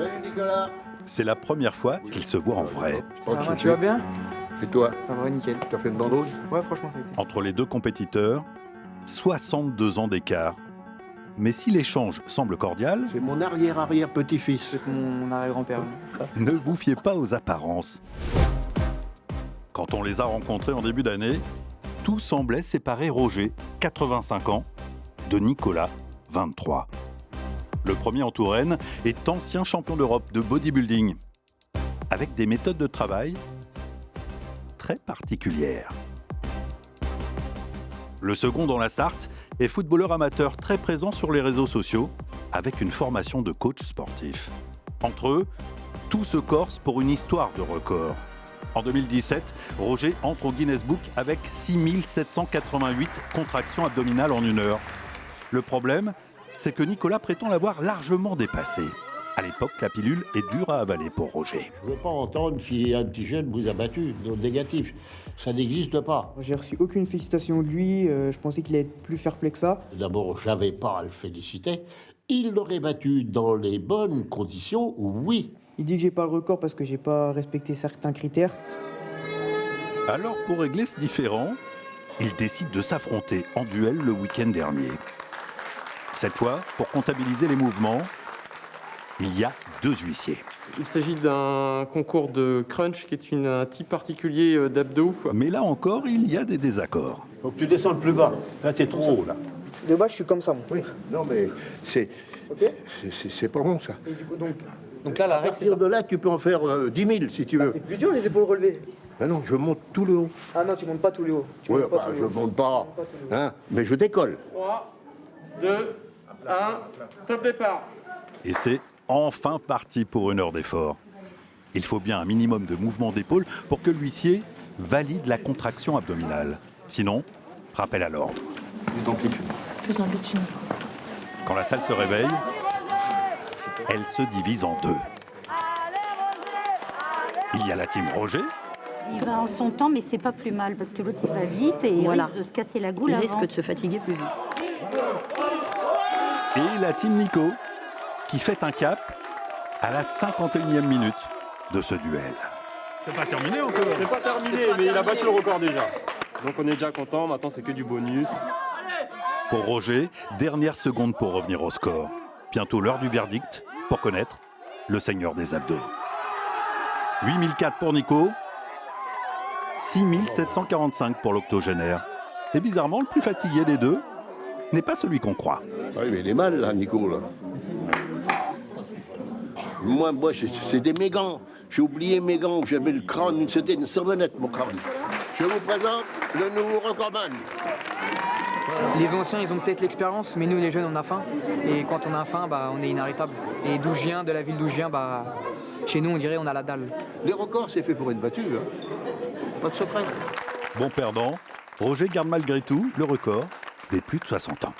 Salut Nicolas. C'est la première fois qu'ils se voient en vrai. Tu vas bien? Et toi? Ça va, nickel. T'as fait une bandouille? Ouais, franchement, ça a été. Entre les deux compétiteurs, 62 ans d'écart. Mais si l'échange semble cordial, C'est mon arrière-arrière-petit-fils. C'est mon arrière-grand-père. ne vous fiez pas aux apparences. Quand on les a rencontrés en début d'année, tout semblait séparer Roger, 85 ans, de Nicolas, 23. Le premier en Touraine est ancien champion d'Europe de bodybuilding, avec des méthodes de travail très particulières. Le second dans la Sarthe est footballeur amateur très présent sur les réseaux sociaux, avec une formation de coach sportif. Entre eux, tout se corse pour une histoire de record. En 2017, Roger entre au Guinness Book avec 6788 contractions abdominales en 1 heure. Le problème, c'est que Nicolas prétend l'avoir largement dépassé. À l'époque, la pilule est dure à avaler pour Roger. Je ne veux pas entendre qu'un petit jeune vous a battu, donc négatif. Ça n'existe pas. J'ai reçu aucune félicitation de lui, je pensais qu'il allait être plus fair-play que ça. D'abord, je n'avais pas à le féliciter. Il l'aurait battu dans les bonnes conditions, oui. Il dit que j'ai pas le record parce que j'ai pas respecté certains critères. Alors, pour régler ce différend, ils décident de s'affronter en duel le week-end dernier. Cette fois, pour comptabiliser les mouvements, il y a 2 huissiers. Il s'agit d'un concours de crunch qui est un type particulier d'abdos. Mais là encore, il y a des désaccords. Faut que tu descendes plus bas. Là, t'es trop haut, là. De base, je suis comme ça, moi. Oui, non, mais c'est Ok. c'est pas bon, ça. Et du coup, donc là, la À règle, c'est partir ça. de là, tu peux en faire 10 000, si tu veux. C'est plus dur, les épaules relevées. Ben non, je monte tout le haut. Ah non, tu montes pas tous les hauts. Tu Oui, montes pas enfin, tous les je hauts. monte pas, hein, mais je décolle. 3, 2, 1, top départ. Et c'est enfin parti pour 1 heure d'effort. Il faut bien un minimum de mouvement d'épaule pour que l'huissier valide la contraction abdominale. Sinon, rappel à l'ordre. Plus d'amplitude. Quand la salle se réveille, elle se divise en 2. Il y a la team Roger, Il va en son temps, mais c'est pas plus mal parce que l'autre il va vite et il Voilà. risque de se casser la goule Il avant. risque de se fatiguer plus vite. et la team Nico, qui fait un cap à la 51e minute de ce duel. C'est pas terminé, mais il a battu le record déjà. Donc on est déjà content, maintenant c'est que du bonus. Pour Roger, dernière seconde pour revenir au score. Bientôt l'heure du verdict pour connaître le seigneur des abdos. 8004 pour Nico, 6745 pour l'octogénaire. Et bizarrement, le plus fatigué des deux n'est pas celui qu'on croit. Ah oui, mais il est mal, là, Nico, là. Moi, c'est des mégans. J'ai oublié mes gants, j'avais le crâne, c'était une savonnette, mon crâne. Je vous présente le nouveau recordman. Les anciens, ils ont peut-être l'expérience, mais nous, les jeunes, on a faim. Et quand on a faim, bah, on est inarrêtable. Et d'où je viens, de la ville d'où je viens, bah, chez nous, on dirait on a la dalle. Les records, c'est fait pour être battu, hein. Pas de secret. Bon perdant, Roger garde malgré tout le record des plus de 60 ans.